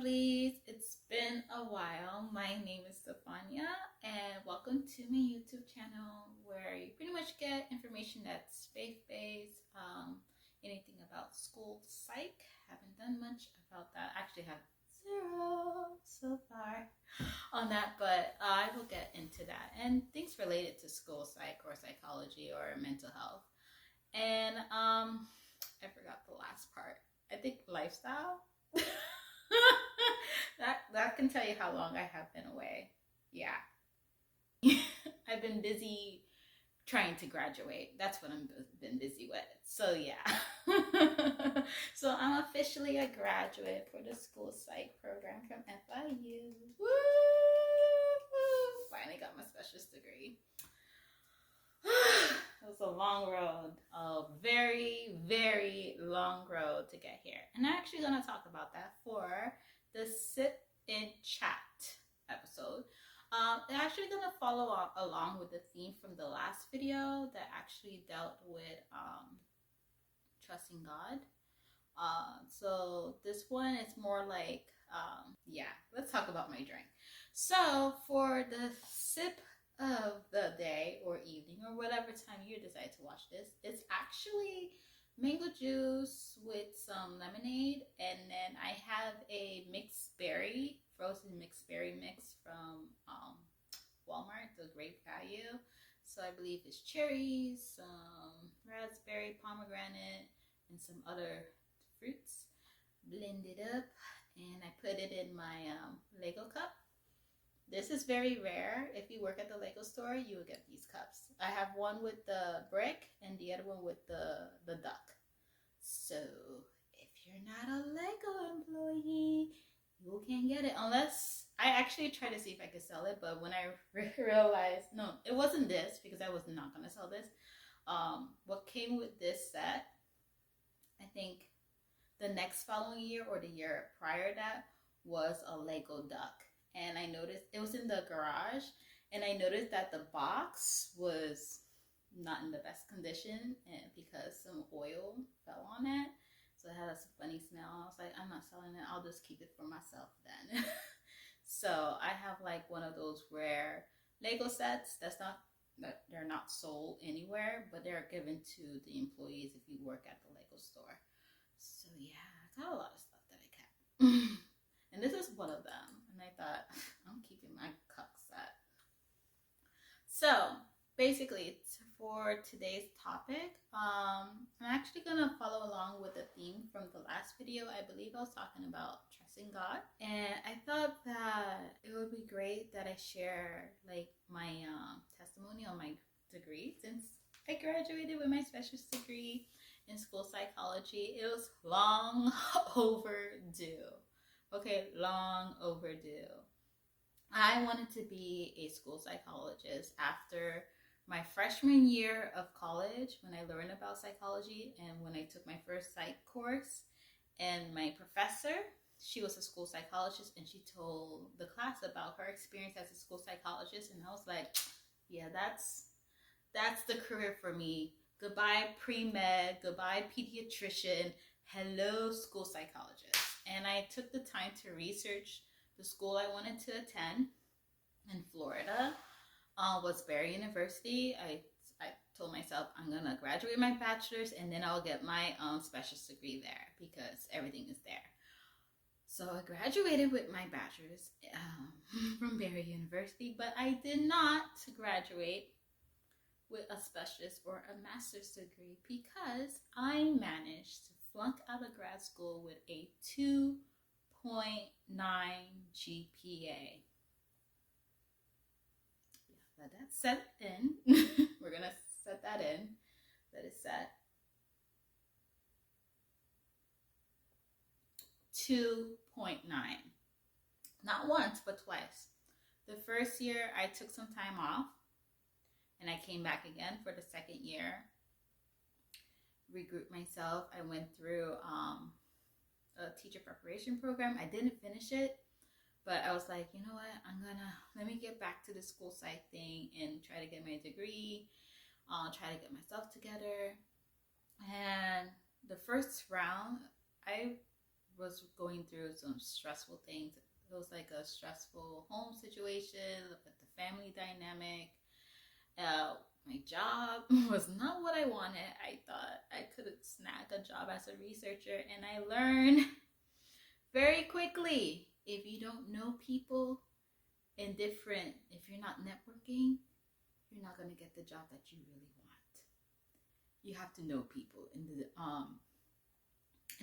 lovelies. It's been a while. My name is Stefania, and welcome to my YouTube channel where you pretty much get information that's faith-based, anything about school psych. Haven't done much about that. Actually have zero so far on that, but I will get into that and things related to school psych or psychology or mental health. And I forgot the last part. I think lifestyle. that can tell you how long I have been away. Yeah. I've been busy trying to graduate. That's what I've been busy with. So yeah. So I'm officially a graduate for the school psych program from FIU. Woo! Finally got my specialist degree. It was a long road, a very, very long road to get here. And I'm actually going to talk about that for the Sit in Chat episode. I'm actually going to follow along with the theme from the last video that actually dealt with trusting God. So this one is more like, let's talk about my drink. So for the sip of the day or evening or whatever time you decide to watch this, it's actually mango juice with some lemonade, and then I have a frozen mixed berry mix from Walmart, the great value. So I believe it's cherries, some raspberry, pomegranate, and some other fruits. Blend it up, and I put it in my Lego cup. This is very rare. If you work at the Lego store, you will get these cups. I have one with the brick and the other one with the duck. So if you're not a Lego employee, you can get it. Unless, I actually tried to see if I could sell it, but when I realized, no, it wasn't this, because I was not going to sell this. What came with this set, I think the next following year or the year prior to that, was a Lego duck. And I noticed it was in the garage, and I noticed that the box was not in the best condition, and because some oil fell on it, so it had a funny smell. I was like, I'm not selling it. I'll just keep it for myself then. So I have like one of those rare Lego sets that they're not sold anywhere, but they're given to the employees if you work at the Lego store. So yeah, I got a lot of stuff that I kept. And this is one of them. And I thought, I'm keeping my cup set. So basically, for today's topic, I'm actually going to follow along with the theme from the last video. I believe I was talking about trusting God. And I thought that it would be great that I share like my testimony on my degree, since I graduated with my specialist degree in school psychology. It was long overdue. Okay, long overdue. I wanted to be a school psychologist after my freshman year of college, when I learned about psychology and when I took my first psych course. And my professor, she was a school psychologist, and she told the class about her experience as a school psychologist. And I was like, yeah, that's the career for me. Goodbye pre-med, goodbye pediatrician, hello school psychologist. And I took the time to research the school I wanted to attend in Florida. Was Barry University. I told myself I'm gonna graduate my bachelor's and then I'll get my specialist degree there because everything is there. So I graduated with my bachelor's from Barry University, but I did not graduate with a specialist or a master's degree because I managed to flunk out of grad school with a 2.9 GPA. Yeah, let that set in. We're going to set that in. Let it set. 2.9. Not once, but twice. The first year I took some time off, and I came back again for the second year. Regrouped myself. I went through a teacher preparation program. I didn't finish it, but I was like, you know what? Let me get back to the school psych thing and try to get my degree, try to get myself together. And the first round, I was going through some stressful things. It was like a stressful home situation with the family dynamic. My job was not what I wanted. I thought I could snag a job as a researcher, and I learned very quickly, if you don't know people if you're not networking, you're not going to get the job that you really want. You have to know people in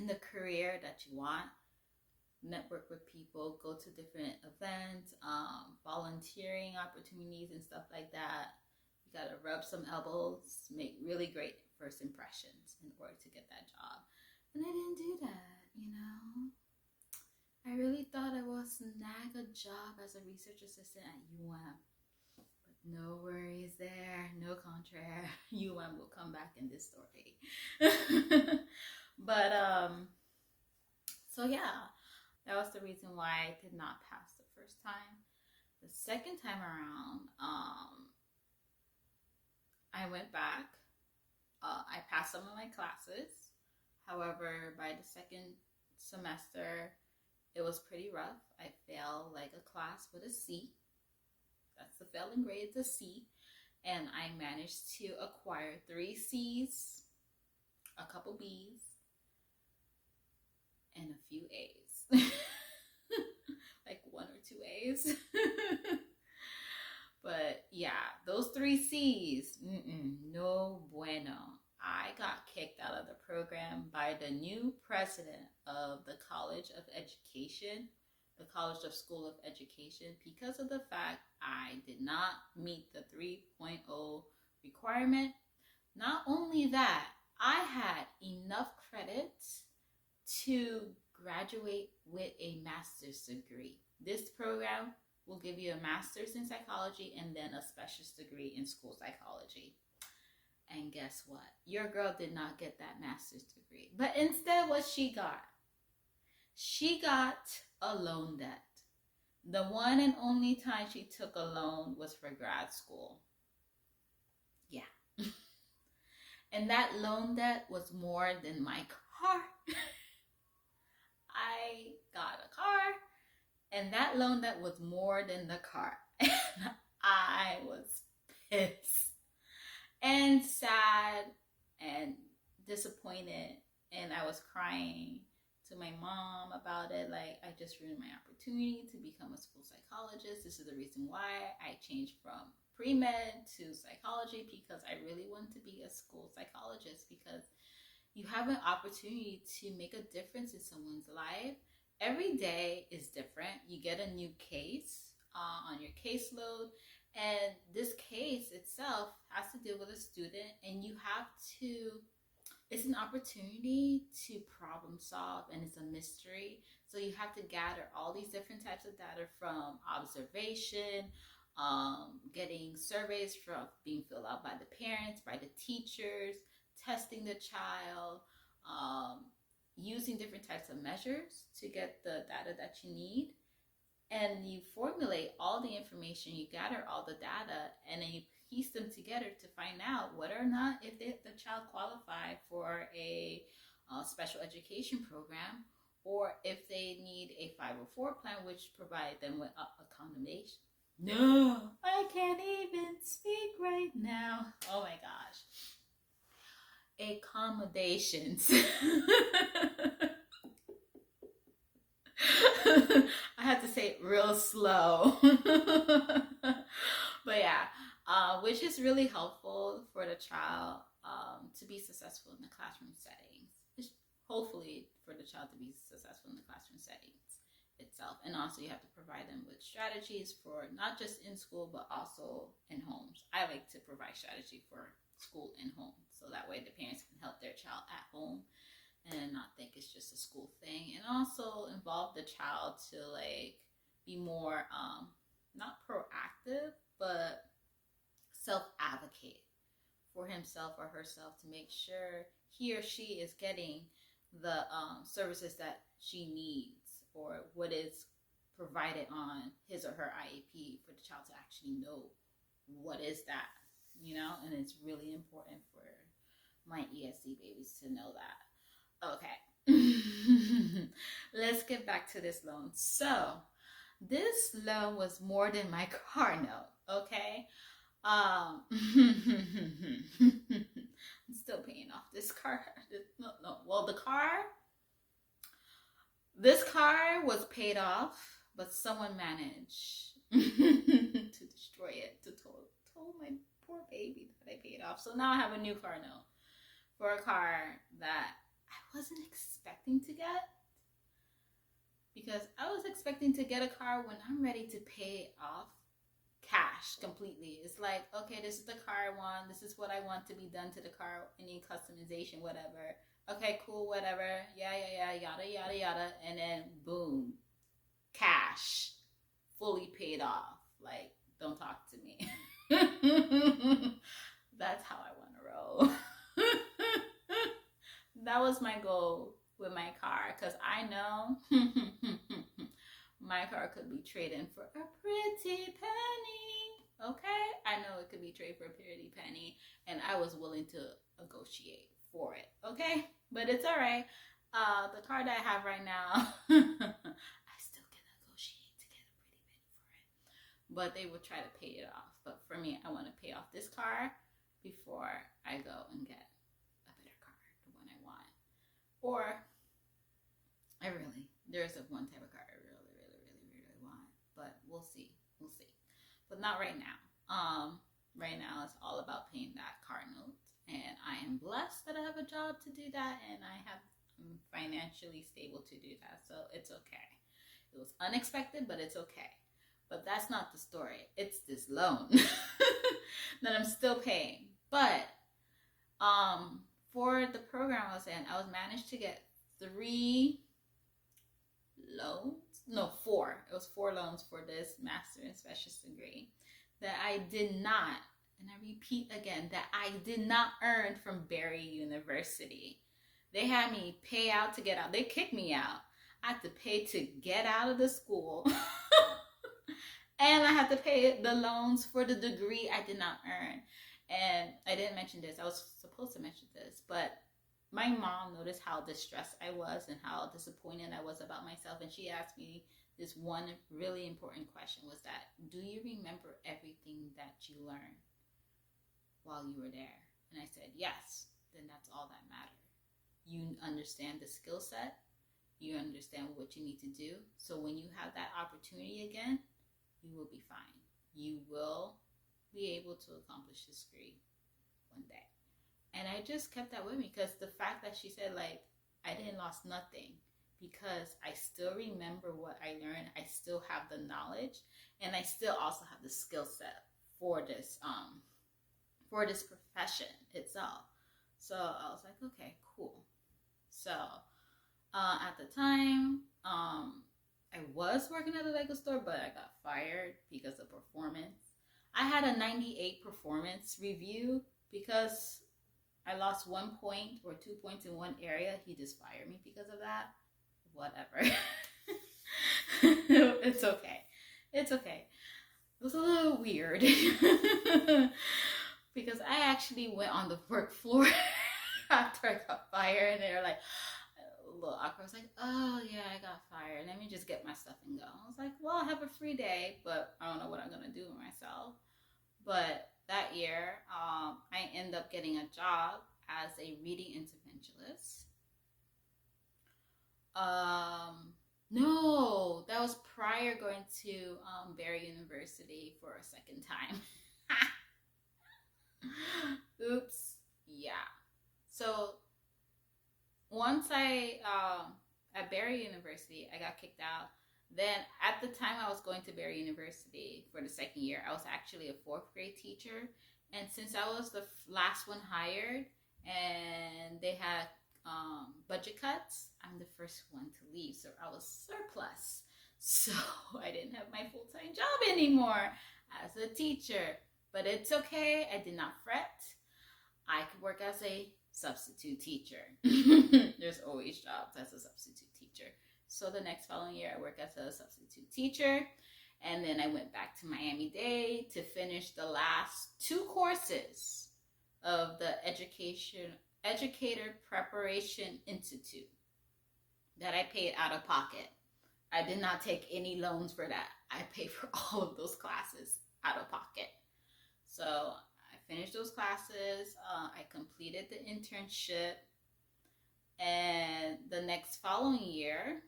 the career that you want. Network with people, go to different events, volunteering opportunities and stuff like that. You gotta rub some elbows, make really great first impressions in order to get that job. And I didn't do that, I really thought I would snag a job as a research assistant at UM. But no worries there, no contraire. UM will come back in this story. But, so yeah, that was the reason why I did not pass the first time. The second time around, I went back. I passed some of my classes. However, by the second semester, it was pretty rough. I failed like a class with a C. That's the failing grade, it's a C. And I managed to acquire 3 C's, a couple B's, and a few A's. Like 1 or 2 A's. But yeah, those 3 C's, no bueno. I got kicked out of the program by the new president of the College of Education, the College of School of Education, because of the fact I did not meet the 3.0 requirement. Not only that, I had enough credits to graduate with a master's degree. This program will give you a master's in psychology and then a specialist degree in school psychology. And guess what? Your girl did not get that master's degree. But instead, what she got? She got a loan debt. The one and only time she took a loan was for grad school. Yeah. And that loan debt was more than my car. I got a car, and that loan debt was more than the car. And I was pissed and sad and disappointed, and I was crying to my mom about it. Like, I just ruined my opportunity to become a school psychologist. This is the reason why I changed from pre-med to psychology, because I really wanted to be a school psychologist, because you have an opportunity to make a difference in someone's life. Every day is different. You get a new case on your caseload, and this case itself has to deal with a student, and you have to, it's an opportunity to problem solve, and it's a mystery. So you have to gather all these different types of data from observation, getting surveys from being filled out by the parents, by the teachers, testing the child, using different types of measures to get the data that you need. And you formulate all the information, you gather all the data, and then you piece them together to find out whether or not if the child qualified for a special education program, or if they need a 504 plan, which provide them with accommodation. No, I can't even speak right now. Oh my gosh. Accommodations. I had to say it real slow. But yeah, which is really helpful for the child to be successful in the classroom settings. Hopefully for the child to be successful in the classroom settings itself. And also you have to provide them with strategies for not just in school, but also in homes. I like to provide strategy for school and home, so that way the parents can help their child at home and not think it's just a school thing, and also involve the child to like be more not proactive, but self-advocate for himself or herself to make sure he or she is getting the services that she needs, or what is provided on his or her IEP, for the child to actually know what is that, and it's really important for my ESC babies to know that. Okay, let's get back to this loan. So this loan was more than my car note, okay? I'm still paying off this car. No. Well, this car was paid off, but someone managed to destroy it, to total my poor baby that I paid off. So now I have a new car note for a car that I wasn't expecting to get, because I was expecting to get a car when I'm ready to pay off cash completely. It's like, okay, this is the car I want. This is what I want to be done to the car. Any customization, whatever. Okay, cool, whatever. Yeah, yada. And then boom, cash, fully paid off. Like, don't talk to me. That's how I want to roll. That was my goal with my car, because I know my car could be traded for a pretty penny. Okay? I know it could be traded for a pretty penny, and I was willing to negotiate for it. Okay? But it's all right. The car that I have right now, I still can negotiate to get a pretty penny for it. But they will try to pay it off. But for me, I want to pay off this car before I go and get a better car, the one I want. Or there's one type of car I really want, but we'll see. But not right now. Right now it's all about paying that car note, and I am blessed that I have a job to do that, and I'm financially stable to do that, so it's okay. It was unexpected, but it's okay. But that's not the story. It's this loan that I'm still paying. But for the program I was in, I was managed to get 3 loans. No, 4. It was 4 loans for this master in specialist degree that I did not, and I repeat again, that I did not earn from Barry University. They had me pay out to get out. They kicked me out. I had to pay to get out of the school. And I had to pay the loans for the degree I did not earn. And I didn't mention this. I was supposed to mention this, but my mom noticed how distressed I was and how disappointed I was about myself. And she asked me this one really important question, was that, do you remember everything that you learned while you were there? And I said, yes. Then that's all that mattered. You understand the skill set. You understand what you need to do. So when you have that opportunity again, you will be fine. You will be able to accomplish this degree one day. And I just kept that with me, because the fact that she said, like, I didn't lost nothing, because I still remember what I learned. I still have the knowledge, and I still also have the skill set for this profession itself. So I was like, okay, cool. So at the time, I was working at a Lego store, but I got fired because of performance. I had a 98 performance review because I lost 1 point or 2 points in one area. He just fired me because of that. Whatever. It's okay. It was a little weird because I actually went on the work floor after I got fired, and they were like, a little awkward. I was like, oh yeah, I got fired. Let me just get my stuff and go. I was like, well, I have a free day, but I don't know what I'm going to do with myself. But that year, I ended up getting a job as a reading interventionist. No, that was prior going to Barry University for a second time. Oops. Yeah. So once at Barry University, I got kicked out. Then at the time I was going to Barry University for the second year, I was actually a 4th grade teacher. And since I was the last one hired and they had budget cuts, I'm the first one to leave. So I was surplus. So I didn't have my full-time job anymore as a teacher. But it's okay. I did not fret. I could work as a substitute teacher. There's always jobs as a substitute teacher. So the next following year, I worked as a substitute teacher. And then I went back to Miami-Dade to finish the last 2 courses of the Educator Preparation Institute. that I paid out of pocket. I did not take any loans for that. I paid for all of those classes out of pocket. So I finished those classes. I completed the internship. And the next following year,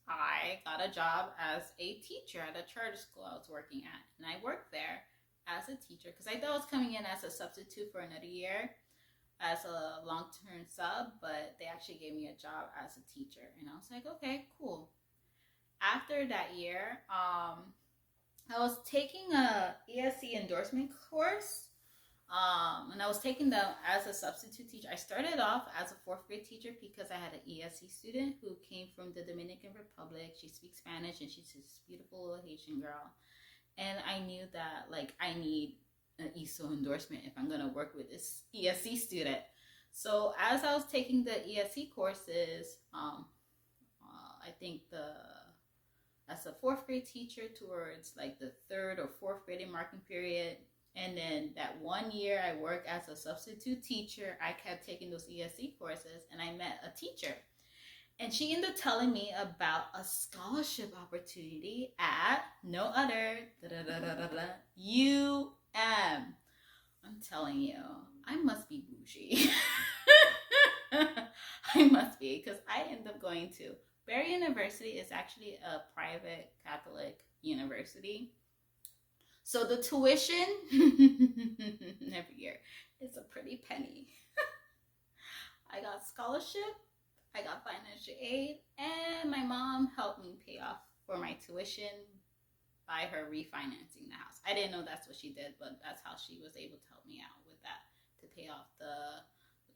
I got a job as a teacher at a charter school I was working at. And I worked there as a teacher because I thought I was coming in as a substitute for another year as a long-term sub, but they actually gave me a job as a teacher. And I was like, okay, cool. After that year, I was taking a ESC endorsement course. And I was taking them as a substitute teacher. I started off as a fourth grade teacher because I had an ESC student who came from the Dominican Republic. She speaks Spanish and she's this beautiful little Haitian girl. And I knew that like I need an ESO endorsement if I'm going to work with this ESC student. So as I was taking the ESC courses, I think as a fourth grade teacher towards like the third or fourth grade marking period, and then that 1 year I worked as a substitute teacher, I kept taking those ESC courses and I met a teacher. And she ended up telling me about a scholarship opportunity at no other UM. I'm telling you, I must be bougie. I must be, because I ended up going to Barry University. Is actually a private Catholic university. So the tuition every year is a pretty penny. I got scholarship, I got financial aid, and my mom helped me pay off for my tuition by her refinancing the house. I didn't know that's what she did, but that's how she was able to help me out with that, to pay off the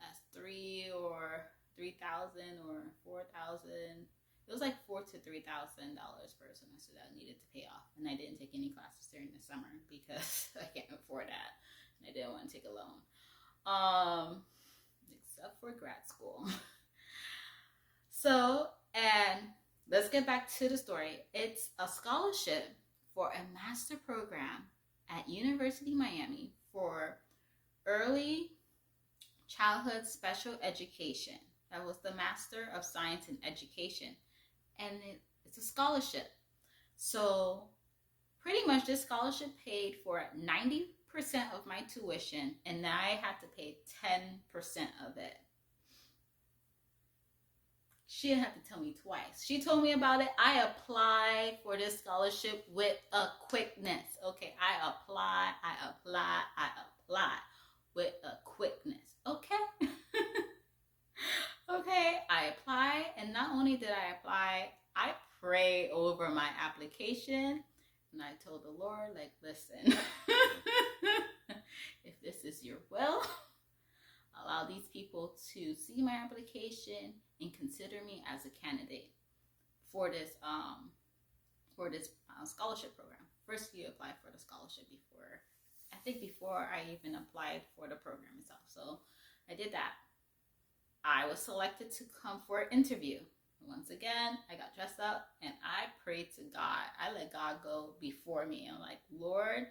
last $3,000 or $3,000 or $4,000. It was like $4,000 to $3,000 per semester that I needed to pay off. And I didn't take any classes during the summer because I can't afford that. And I didn't want to take a loan. Except for grad school. So, and let's get back to the story. It's a scholarship for a master program at University of Miami for early childhood special education. That was the Master of Science in Education. And it's a scholarship. So pretty much this scholarship paid for 90% of my tuition, and I had to pay 10% of it. She didn't have to tell me twice. She told me about it. I applied for this scholarship with a quickness. Okay, I apply with a quickness. Okay. Okay, I applied, and not only did I apply, I prayed over my application, and I told the Lord, like, listen, if this is your will, allow these people to see my application and consider me as a candidate for this scholarship program. First, you apply for the scholarship before I even applied for the program itself. So I did that. I was selected to come for an interview. Once again, I got dressed up and I prayed to God. I let God go before me. I'm like, Lord,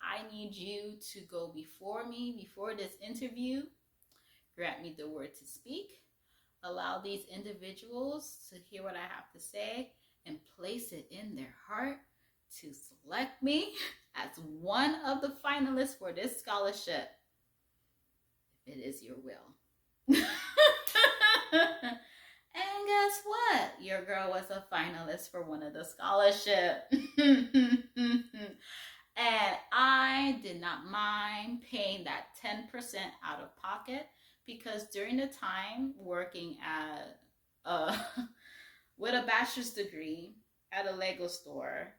I need you to go before me, before this interview. Grant me the word to speak. Allow these individuals to hear what I have to say and place it in their heart to select me as one of the finalists for this scholarship, if it is your will. And guess what? Your girl was a finalist for one of the scholarships. And I did not mind paying that 10% out of pocket, because during the time working at with a bachelor's degree at a Lego store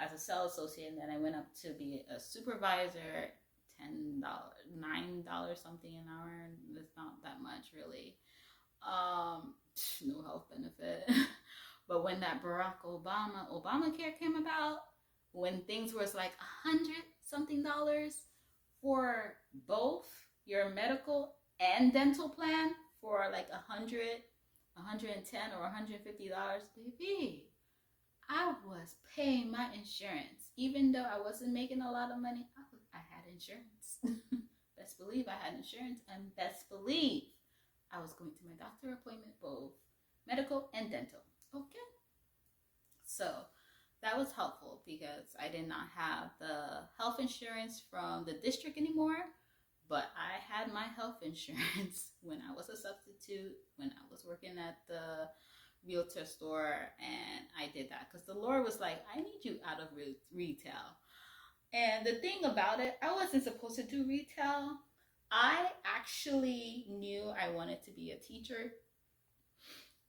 as a sales associate, and then I went up to be a supervisor, $10, $9 something an hour. It's not that much really. No health benefit. But when that Barack Obamacare came about, when things was like $100 something for both your medical and dental plan, for like $100, $110 or $150, baby, I was paying my insurance. Even though I wasn't making a lot of money, I had insurance. Best believe I had insurance, and best believe I was going to my doctor appointment both medical and dental. Okay. So that was helpful because I did not have the health insurance from the district anymore, but I had my health insurance when I was a substitute, when I was working at the realtor store, and I did that because the Lord was like, I need you out of retail. And the thing about it, I wasn't supposed to do retail. I actually knew I wanted to be a teacher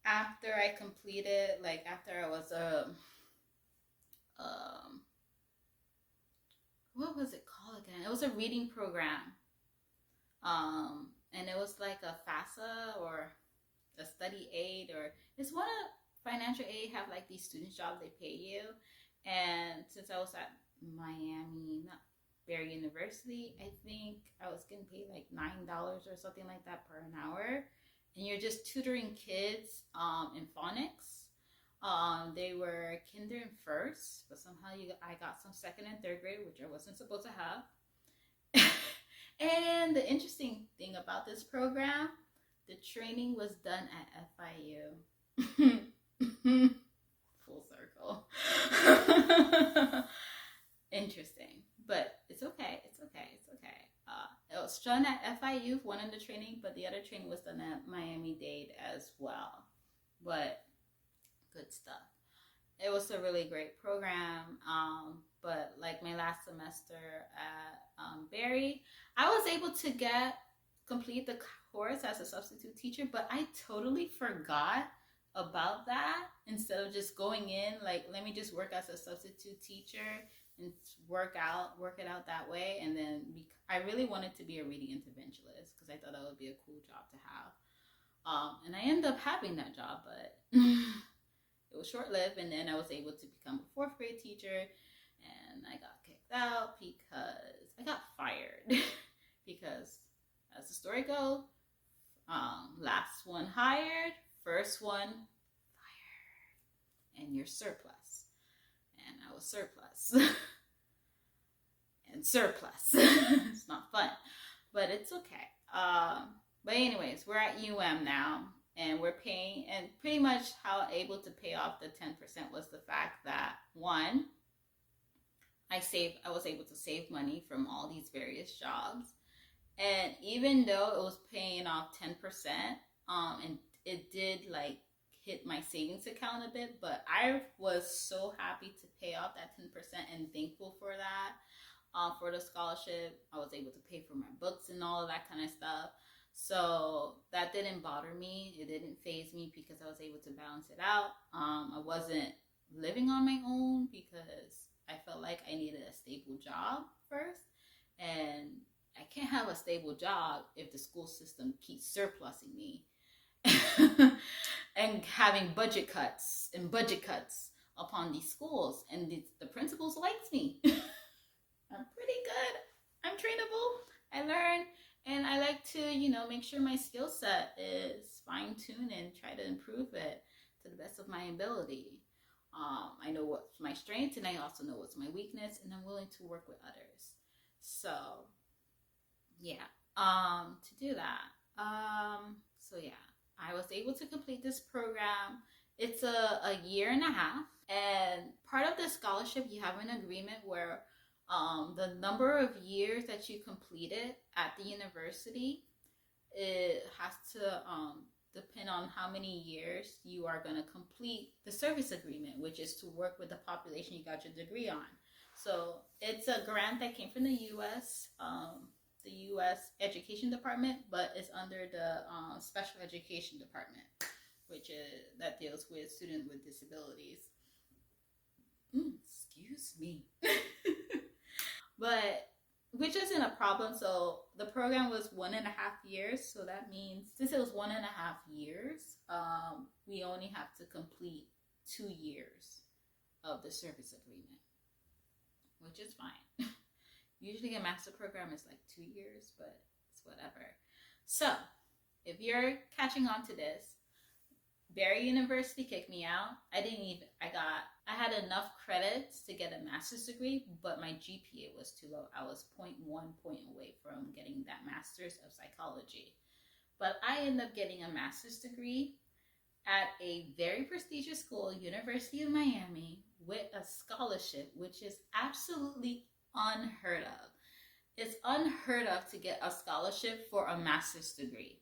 after I completed, like after I was a um, what was it called again? It was a reading program. And it was like a FAFSA or a study aid, or it's one of financial aid have like these student jobs they pay you. And since I was at Miami, not Barry University, I think I was getting paid like $9 or something like that per an hour. And you're just tutoring kids in phonics. They were kinder and first, but somehow I got some second and third grade, which I wasn't supposed to have. And the interesting thing about this program, the training was done at FIU. Full circle. Interesting, but it's okay. It's okay. It's okay. It was done at FIU, one of the training, but the other training was done at Miami-Dade as well. But good stuff. It was a really great program. But like my last semester at Barry, I was able to complete the course as a substitute teacher, but I totally forgot about that. Instead of just going in, like, let me just work as a substitute teacher and work it out that way. And then I really wanted to be a reading interventionist because I thought that would be a cool job to have. And I ended up having that job, but it was short-lived. And then I was able to become a fourth grade teacher, and I got kicked out because I got fired. Because as the story goes, last one hired, first one fired, and you're surplus. And I was surplus. And surplus. It's not fun, but it's okay. But anyways, we're at UM now, and we're paying, and pretty much how able to pay off the 10% was the fact that, one, I was able to save money from all these various jobs. And even though it was paying off 10%, and it did like hit my savings account a bit, but I was so happy to pay off that 10% and thankful for that. For the scholarship, I was able to pay for my books and all of that kind of stuff. So that didn't bother me. It didn't faze me because I was able to balance it out. I wasn't living on my own because I felt like I needed a stable job first. And I can't have a stable job if the school system keeps surplusing me and having budget cuts upon these schools. And the principals likes me. I'm pretty good. I'm trainable. I learn, and I like to, make sure my skill set is fine-tuned and try to improve it to the best of my ability. I know what's my strength, and I also know what's my weakness, and I'm willing to work with others. So, yeah, to do that. I was able to complete this program. It's a year and a half, and part of the scholarship, you have an agreement where the number of years that you completed at the university, it has to depend on how many years you are going to complete the service agreement, which is to work with the population you got your degree on. So it's a grant that came from the U.S. Education Department, but it's under the Special Education Department, that deals with students with disabilities. Excuse me. But which isn't a problem. So the program was 1.5 years. So that means since it was 1.5 years, we only have to complete 2 years of the service agreement, which is fine. Usually a master program is like 2 years, but it's whatever. So if you're catching on to this, Barry University kicked me out. I had enough credits to get a master's degree, but my GPA was too low. I was 0.1 point away from getting that master's of psychology. But I ended up getting a master's degree at a very prestigious school, University of Miami, with a scholarship, which is absolutely unheard of. It's unheard of to get a scholarship for a master's degree.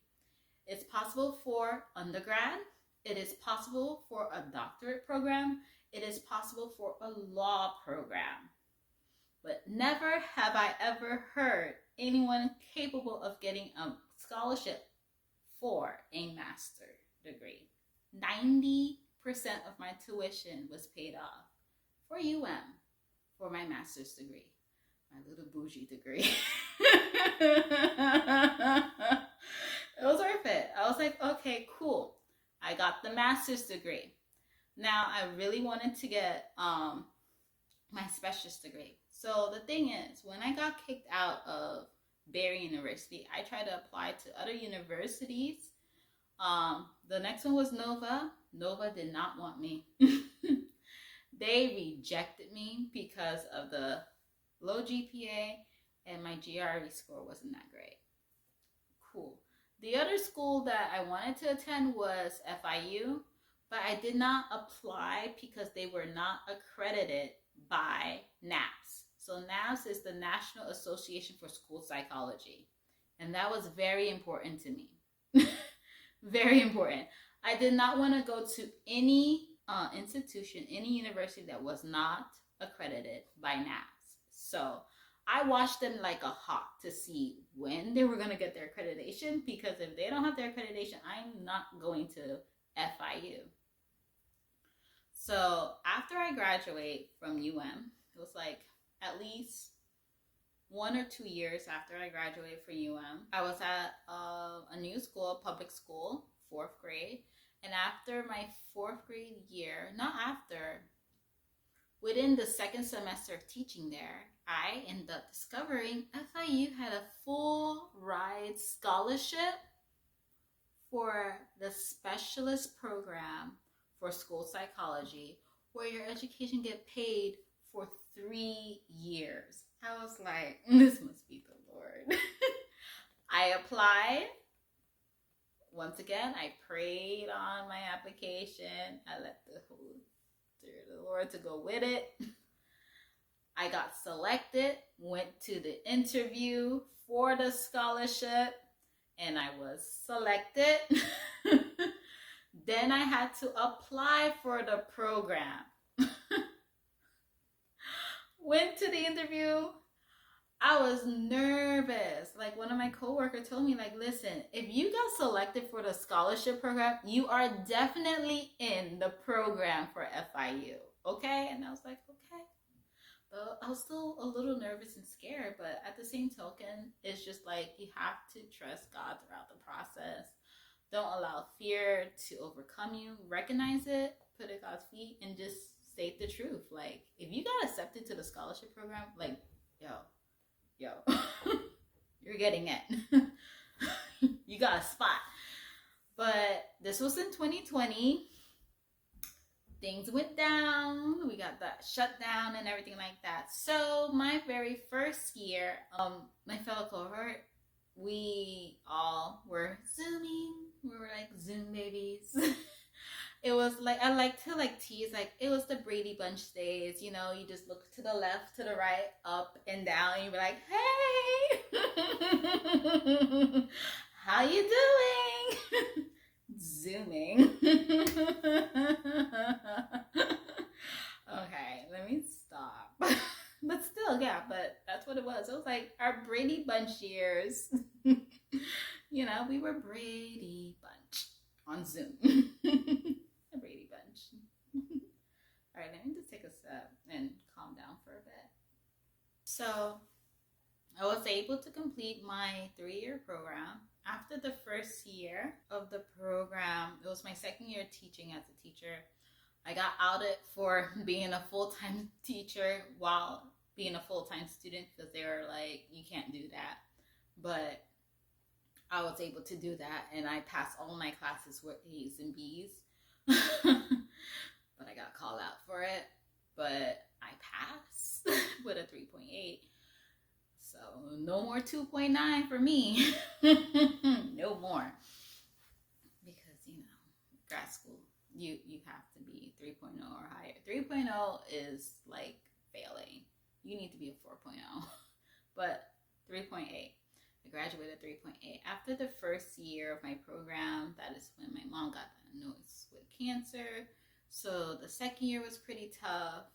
It's possible for undergrad. It is possible for a doctorate program. It is possible for a law program. But never have I ever heard anyone capable of getting a scholarship for a master's degree. 90% of my tuition was paid off for for my master's degree, my little bougie degree. It was worth it. I was like, okay, cool. I got the master's degree. Now I really wanted to get my specialist degree. So the thing is, when I got kicked out of Barry University, I tried to apply to other universities. The next one was Nova. Nova did not want me. They rejected me because of the low GPA and my GRE score wasn't that great. Cool. The other school that I wanted to attend was FIU, but I did not apply because they were not accredited by NAPS. So NAPS is the National Association for School Psychology. And that was very important to me. Very important. I did not want to go to any institution, any university that was not accredited by NAPS. So I watched them like a hawk to see when they were going to get their accreditation, because if they don't have their accreditation, I'm not going to FIU. So after I graduate from UM, it was like at least 1 or 2 years after I graduated from UM, I was at a new school, public school, 4th grade. And after my 4th grade year, within the 2nd semester of teaching there, I ended up discovering FIU had a full ride scholarship for the specialist program for school psychology, where your education get paid for 3 years. I was like, this must be the Lord. I applied. Once again, I prayed on my application. I let the Lord to go with it. I got selected, went to the interview for the scholarship, and I was selected. Then I had to apply for the program. Went to the interview. I was nervous. Like, one of my coworkers told me, like, listen, if you got selected for the scholarship program, you are definitely in the program for FIU. Okay? And I was like, okay. But I was still a little nervous and scared. But at the same token, it's just like, you have to trust God throughout the process. Don't allow fear to overcome you. Recognize it, put it at God's feet, and just state the truth. Like, if you got accepted to the scholarship program, like, yo, you're getting it. You got a spot. But this was in 2020. Things went down. We got that shutdown and everything like that. So my very first year, my fellow cohort, we all were Zooming. We were like Zoom babies. It was like, I like to like tease, like, it was the Brady Bunch days, you know, you just look to the left, to the right, up and down, and you be like, hey, how you doing? Zooming. Okay, let me stop. But still, yeah, but that's what it was. It was like our Brady Bunch years. You know, we were Brady Bunch on Zoom. A Brady Bunch. All right, let me just take a sip and calm down for a bit. So I was able to complete my 3-year program. After the first year of the program, it was my 2nd year teaching as a teacher. I got outed for being a full-time teacher while being a full-time student, because they were like, you can't do that. But I was able to do that, and I passed all my classes with A's and B's. But I got called out for it. But I passed with a 3.8. So no more 2.9 for me. No more. Because, you know, grad school. You have to be 3.0 or higher. 3.0 is like failing. You need to be a 4.0. But 3.8. I graduated 3.8. After the first year of my program, that is when my mom got diagnosed with cancer. So the second year was pretty tough.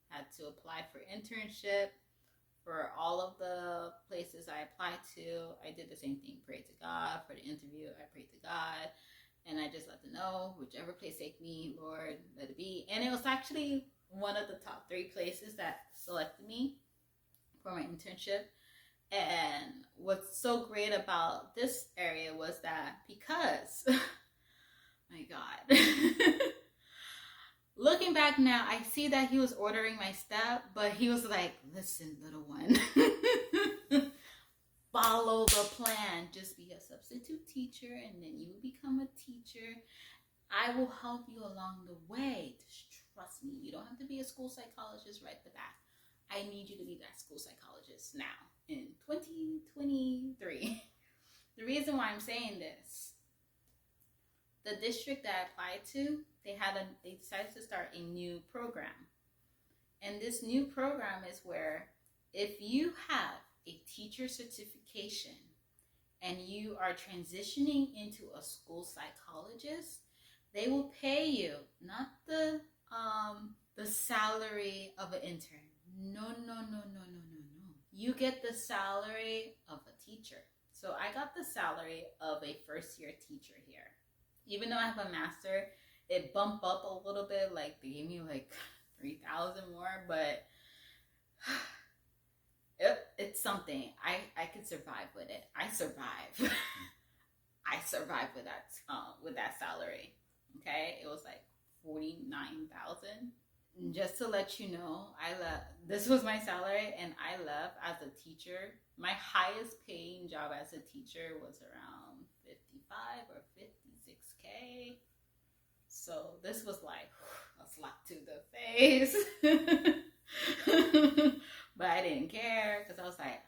Had to apply for internship for all of the places I applied to. I did the same thing. Prayed to God for the interview. I prayed to God. And I just let them know, whichever place take me, Lord, let it be. And it was actually one of the top 3 places that selected me for my internship. And what's so great about this area was that because, my God, looking back now, I see that he was ordering my step, but he was like, listen, little one, follow the plan. Just be a substitute teacher, and then you will become a teacher. I will help you along the way. Just trust me. You don't have to be a school psychologist right at the back. I need you to be that school psychologist now in 2023. The reason why I'm saying this, the district that I applied to, they decided to start a new program. And this new program is where if you have a teacher certification and you are transitioning into a school psychologist, they will pay you not the salary of an intern. No. You get the salary of a teacher. So I got the salary of a first-year teacher here. Even though I have a master, it bumped up a little bit. Like they gave me like 3,000 more, but it's something. I could survive with it. I survive. I survived with that salary. Okay, it was like 49,000. Just to let you know, this was my salary, and I left as a teacher. My highest paying job as a teacher was around 55 or 56K. So this was like a slap to the face. But I didn't care because I was like,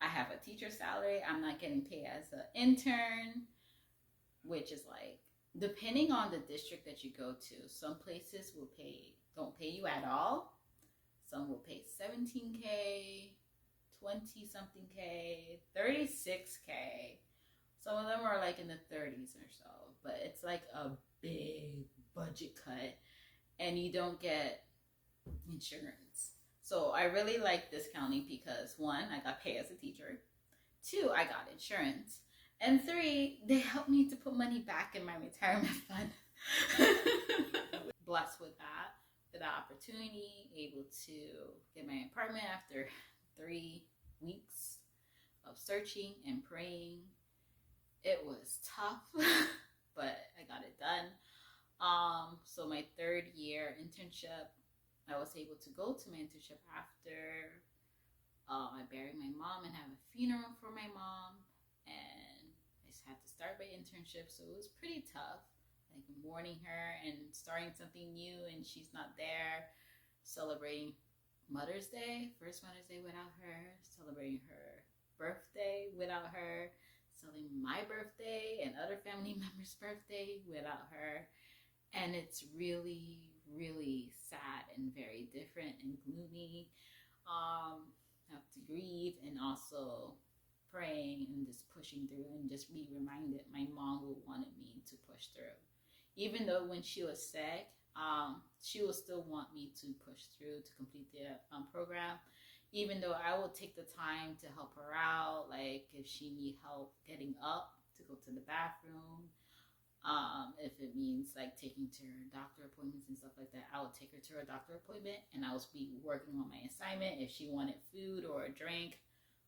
I have a teacher salary. I'm not getting paid as an intern, which is like, depending on the district that you go to, some places don't pay you at all. Some will pay 17K, 20 something K, 36K. Some of them are like in the 30s or so, but it's like a big budget cut, and you don't get insurance. So I really like discounting because 1, I got paid as a teacher. 2, I got insurance. And 3, they helped me to put money back in my retirement fund. Blessed with that, for the opportunity, able to get my apartment after 3 weeks of searching and praying. It was tough, but I got it done. So my 3rd year internship, I was able to go to my internship after I buried my mom and have a funeral for my mom. And I just had to start my internship, so it was pretty tough. Like mourning her and starting something new, and she's not there. Celebrating Mother's Day, first Mother's Day without her. Celebrating her birthday without her. Celebrating my birthday and other family members' birthday without her. And it's really, really sad and very different and gloomy. Have to grieve and also praying and just pushing through and just be reminded my mom wanted me to push through. Even though when she was sick, she will still want me to push through to complete the program. Even though I will take the time to help her out, like if she need help getting up to go to the bathroom, if it means like taking to her doctor appointments and stuff like that, I would take her to her doctor appointment, and I will be working on my assignment. If she wanted food or a drink,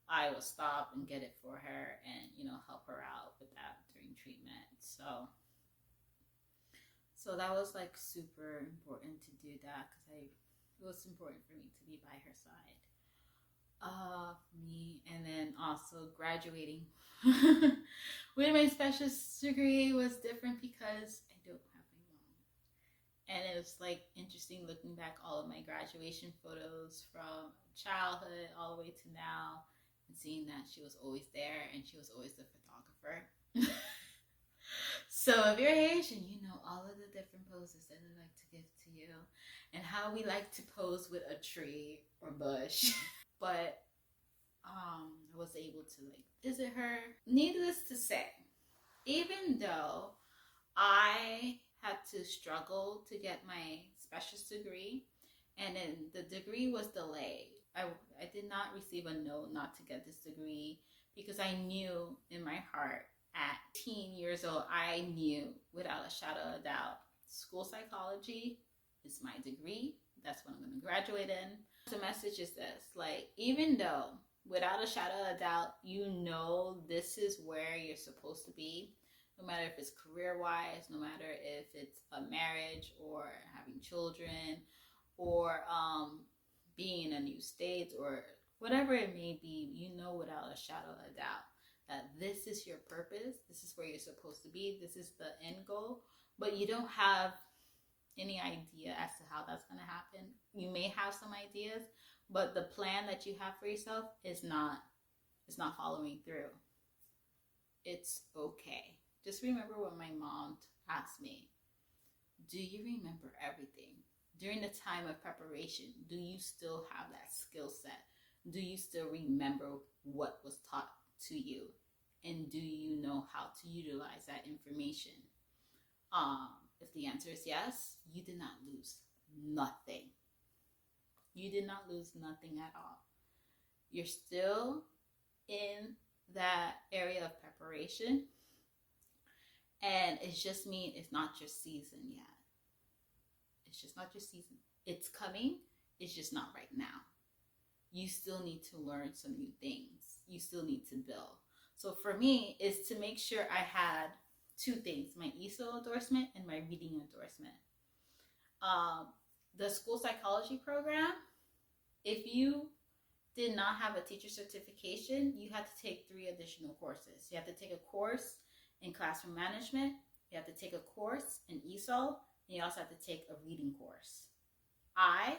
I will stop and get it for her and, help her out with that during treatment. So that was like super important to do that because it was important for me to be by her side. And then also graduating with my specialist degree was different because I don't have my mom. And it was like interesting looking back all of my graduation photos from childhood all the way to now, and seeing that she was always there and she was always the photographer. So if you're Haitian, you know all of the different poses that I like to give to you and how we like to pose with a tree or bush. But I was able to like visit her. Needless to say, even though I had to struggle to get my specialist degree, and then the degree was delayed. I did not receive a no not to get this degree because I knew in my heart at 18 years old, I knew without a shadow of a doubt, school psychology is my degree. That's what I'm going to graduate in. The message is this, like, even though without a shadow of a doubt, you know this is where you're supposed to be, no matter if it's career wise, no matter if it's a marriage or having children or being in a new state or whatever it may be, you know without a shadow of a doubt that this is your purpose, this is where you're supposed to be, this is the end goal, but you don't have any idea as to how that's going to happen. You may have some ideas, but the plan that you have for yourself is not following through. It's okay. Just remember what my mom asked me. Do you remember everything? During the time of preparation, do you still have that skill set? Do you still remember what was taught to you? And do you know how to utilize that information? If the answer is yes, you did not lose nothing. You did not lose nothing at all. You're still in that area of preparation, and it just means it's not your season yet. It's just not your season. It's coming. It's just not right now. You still need to learn some new things. You still need to build. So for me, is to make sure I had two things: my ESOL endorsement and my reading endorsement. The school psychology program, if you did not have a teacher certification, you had to take 3 additional courses. You have to take a course in classroom management, you have to take a course in ESOL, and you also have to take a reading course. I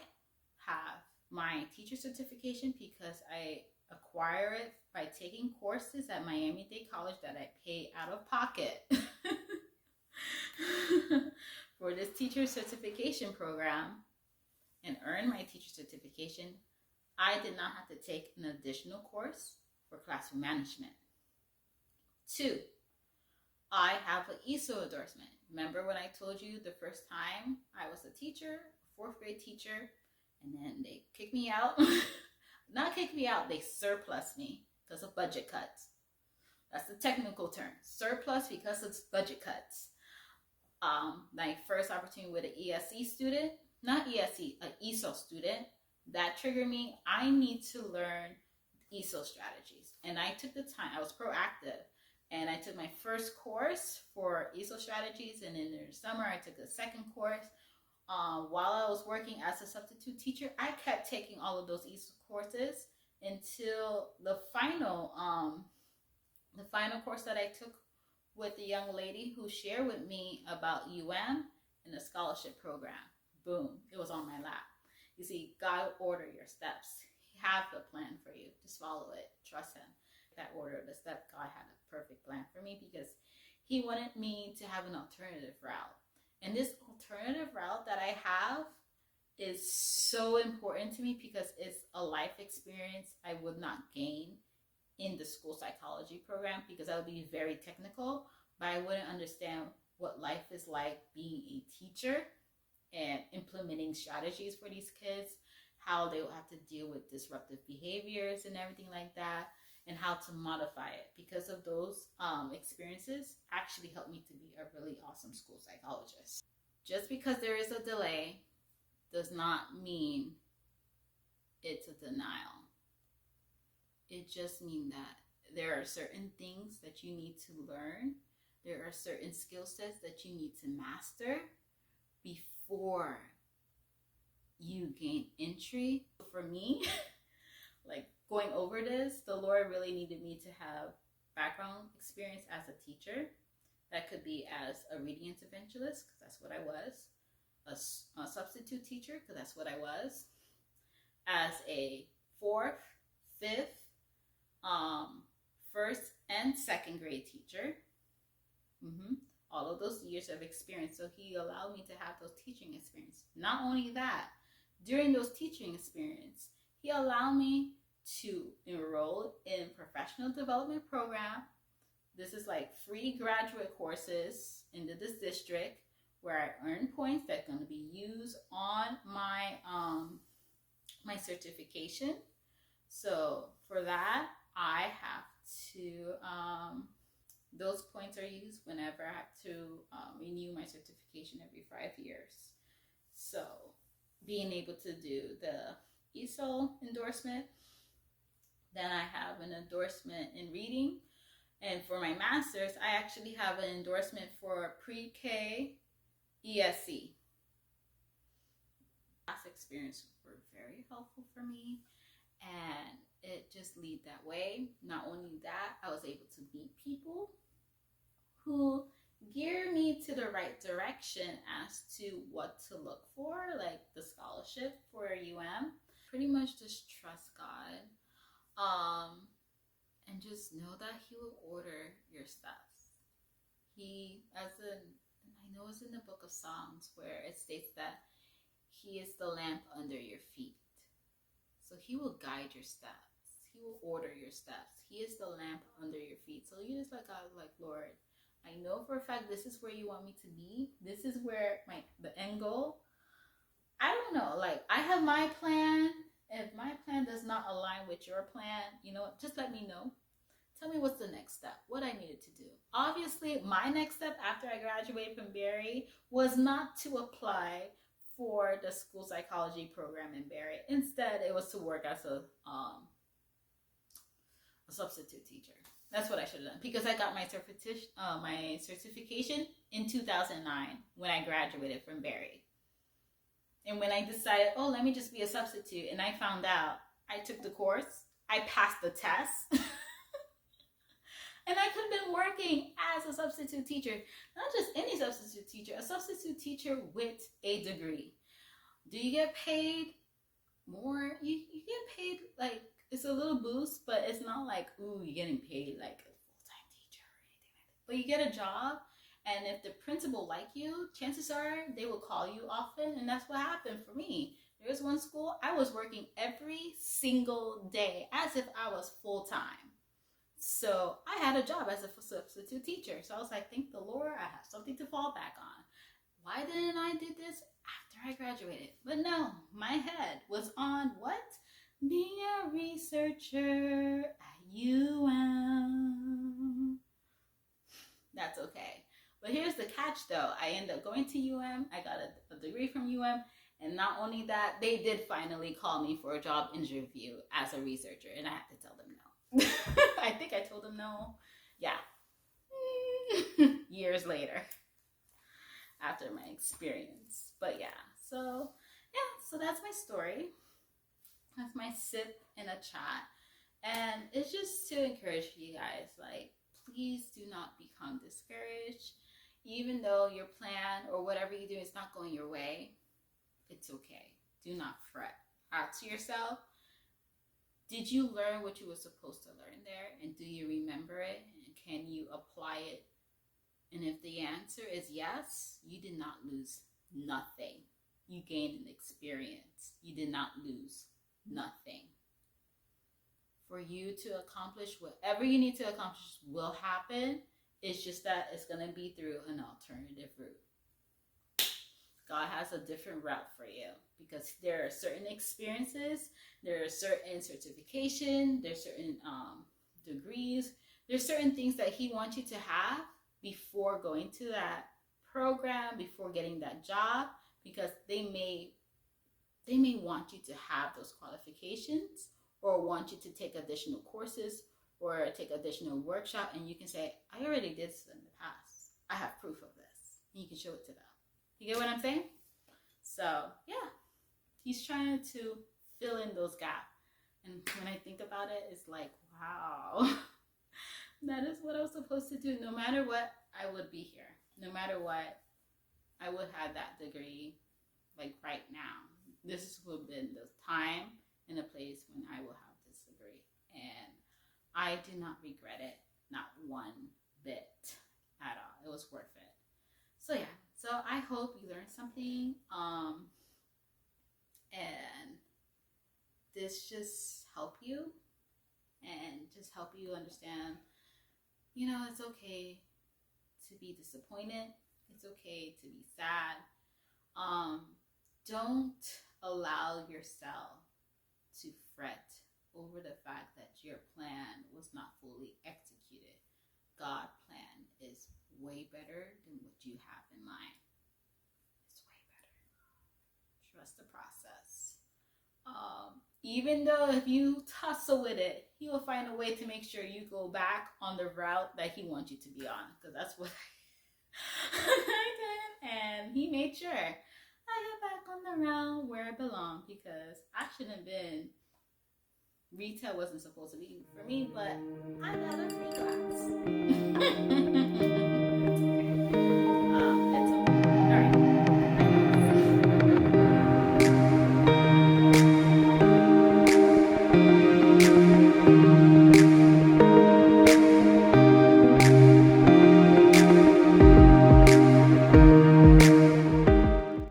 have my teacher certification because I acquire it by taking courses at Miami-Dade College that I pay out of pocket for this teacher certification program and earn my teacher certification. I did not have to take an additional course for classroom management. 2, I have an ESOL endorsement. Remember when I told you the first time I was a teacher, a 4th grade teacher, and then they kicked me out? Not kicked me out, they surplus me because of budget cuts. That's the technical term. Surplus because of budget cuts. My first opportunity with an ESE student, not ESE, an ESOL student, that triggered me. I need to learn ESOL strategies. And I took the time, I was proactive. And I took my first course for ESOL strategies. And in the summer, I took a second course. While I was working as a substitute teacher, I kept taking all of those ESOL courses until the final course that I took with the young lady who shared with me about and the scholarship program. Boom, it was on my lap. You see, God will order your steps. He has the plan for you. Just follow it. Trust him. That order of the steps, God had a perfect plan for me because he wanted me to have an alternative route. And this alternative route that I have is so important to me because it's a life experience I would not gain in the school psychology program because I would be very technical, but I wouldn't understand what life is like being a teacher and implementing strategies for these kids, how they will have to deal with disruptive behaviors and everything like that, and how to modify it. Because of those experiences actually helped me to be a really awesome school psychologist. Just because there is a delay does not mean it's a denial. It just means that there are certain things that you need to learn. There are certain skill sets that you need to master before you gain entry. For me, like going over this, the Lord really needed me to have background experience as a teacher. That could be as a reading interventionist, because that's what I was, a substitute teacher, because that's what I was, as a 4th, 5th, 1st and 2nd grade teacher, all of those years of experience. So he allowed me to have those teaching experience. Not only that, during those teaching experience, he allowed me to enroll in professional development program. This is like free graduate courses in this district where I earn points that are going to be used on my certification. So for that, I have to those points are used whenever I have to renew my certification every 5 years. So being able to do the ESOL endorsement, then I have an endorsement in reading. And for my master's, I actually have an endorsement for pre-K ESC. Past experience were very helpful for me, and it just lead that way. Not only that, I was able to meet people who gear me to the right direction as to what to look for, like the scholarship for Pretty much just trust God, and just know that He will order your steps. I know it's in the book of Psalms where it states that He is the lamp under your feet. So He will guide your steps. He will order your steps. He is the lamp under your feet. So you just like God, like, Lord, I know for a fact this is where you want me to be. This is where the end goal. I don't know. Like, I have my plan. If my plan does not align with your plan, just let me know. Tell me what's the next step, what I needed to do. Obviously, my next step after I graduated from Barry was not to apply for the school psychology program in Barry. Instead, it was to work as a substitute teacher. That's what I should have done, because I got my certification in 2009 when I graduated from Barry. And when I decided, let me just be a substitute, and I found out, I took the course, I passed the test, and I could have been working as a substitute teacher. Not just any substitute teacher, a substitute teacher with a degree. Do you get paid more? You get paid, like, it's a little boost, but it's not like, ooh, you're getting paid like a full-time teacher or anything like that. But you get a job, and if the principal like you, chances are they will call you often, and that's what happened for me. There was one school, I was working every single day as if I was full-time. So I had a job as a substitute teacher. So I was like, thank the Lord, I have something to fall back on. Why didn't I do this after I graduated? But no, my head was on what? Being a researcher at That's okay. But here's the catch though. I ended up going to I got a degree from and not only that, they did finally call me for a job interview as a researcher, and I had to tell them no. I think I told them no. Yeah. Years later. After my experience. But yeah, so that's my story. That's my sip in a chat. And it's just to encourage you guys, like, please do not become discouraged. Even though your plan or whatever you do is not going your way, it's okay. Do not fret. Ask yourself, did you learn what you were supposed to learn there? And do you remember it? And can you apply it? And if the answer is yes, you did not lose nothing. You gained an experience. You did not lose nothing. For you to accomplish whatever you need to accomplish will happen. It's just that it's going to be through an alternative route. God has a different route for you, because there are certain experiences, there are certain certification, there's certain degrees, there's certain things that He wants you to have before going to that program, before getting that job, because they may want you to have those qualifications, or want you to take additional courses or take additional workshop, and you can say, I already did this in the past. I have proof of this. And you can show it to them. You get what I'm saying? So yeah, He's trying to fill in those gaps. And when I think about it, it's like, wow, that is what I was supposed to do. No matter what, I would be here. No matter what, I would have that degree, like right now. This would have been the time and a place when I will have this degree. And I do not regret it, not one bit at all. It was worth it. So yeah, so I hope you learned something. And this just help you and just help you understand, it's okay to be disappointed. It's okay to be sad. Don't allow yourself to fret over the fact that your plan was not fully executed. God's plan is way better than what you have in mind. It's way better. Trust the process. Even though if you tussle with it, he will find a way to make sure you go back on the route that he wants you to be on. Because that's what I did. And he made sure I get back on the route where I belong, because I shouldn't have been. Retail wasn't supposed to be for me, but I got a free class.